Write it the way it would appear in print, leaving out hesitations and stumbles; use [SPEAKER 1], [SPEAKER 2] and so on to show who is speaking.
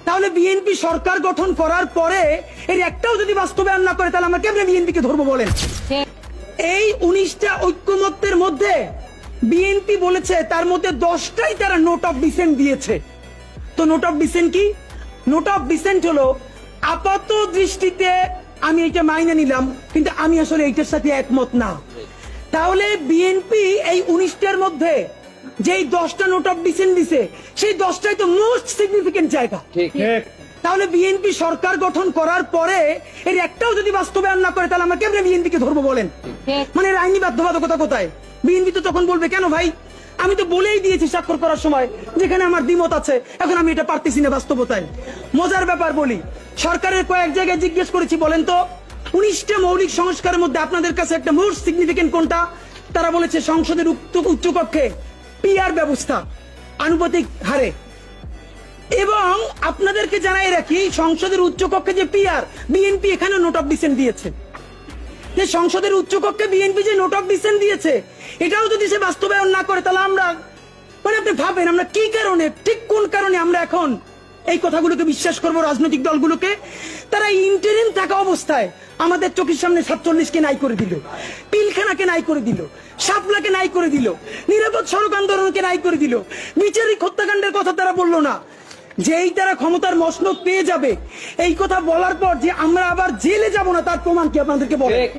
[SPEAKER 1] তাহলে বিএনপি সরকার গঠন করার পরে এর একটাও যদি বাস্তবায়ন না করে তাহলে আমরা কেমনে বিএনপিকে ধরবো বলেন? এই 19টা ঐক্যমত্যের মধ্যে বিএনপি বলেছে তার মধ্যে 10টাই তারা নোট অফ ডিসেন্ট দিয়েছে। তো নোট অফ ডিসেন্ট কি? নোট অফ ডিসেন্ট হলো আপাত দৃষ্টিতে আমি এটা মাইনে নিলাম, কিন্তু আমি আসলে এইটার সাথে একমত না। তাহলে বিএনপি এই 19টার মধ্যে যেই 10টা নোট অফ ডিসেন্ট দিছে সেই 10টাই তো মোস্ট সিগনিফিকেন্ট জায়গা। তাহলে বিএনপি সরকার গঠন করার পরে এর একটাও যদি বাস্তবায়ন না করে তাহলে আমরা কেমনে বিএনপিকে ধরবো বলেন? মানে এর আইনি বাধ্যবাধকতা কোথায়? বিএনপি তো তখন বলবে কেন ভাই আমি তো বলেই দিয়েছি স্বাক্ষর করার সময় যেখানে আমার দ্বিমত আছে, এখন আমি এটা পারতেছি না বাস্তবতায়। মজার ব্যাপার বলি, সরকারের কয়েক জায়গায় জিজ্ঞেস করেছি বলেন তো 19টা মৌলিক সংস্কারের মধ্যে আপনাদের কাছে একটা মোস্ট সিগনিফিকেন্ট কোনটা? তারা বলেছে সংসদের উচ্চকক্ষে পিআর ব্যবস্থা আনুপাতিক হারে। এবং আপনাদেরকে জানাই রাখি সংসদের উচ্চকক্ষে যে পিআর, বিএনপি এখানে নোট অফ ডিসেন্ট দিয়েছে। যে সংসদের উচ্চকক্ষে বিএনপি যে নোট অফ ডিসেন্ট দিয়েছে এটাও যদি সে বাস্তবায়ন না করে তাহলে আমরা মানে আপনি ভাবেন আমরা কি কারণে, ঠিক কোন কারণে আমরা এখন এই কথাগুলোকে বিশ্বাস করবো? রাজনৈতিক দলগুলোকে তারা ইন্টারিম থাকা অবস্থায় আমাদের চোখের সামনে 47কে নাই করে দিল, পিলখানাকে নাই করে দিল, শাপলাকে নাই করে দিল, নিরাপদ সড়ক আন্দোলনকে নাই করে দিল, বিচারিক হত্যাকাণ্ডের কথা তারা বললো না। যেই তারা ক্ষমতার মসনদ পেয়ে যাবে এই কথা বলার পর যে আমরা আবার জেলে যাব না তার প্রমাণ কি আপনাদেরকে বলে?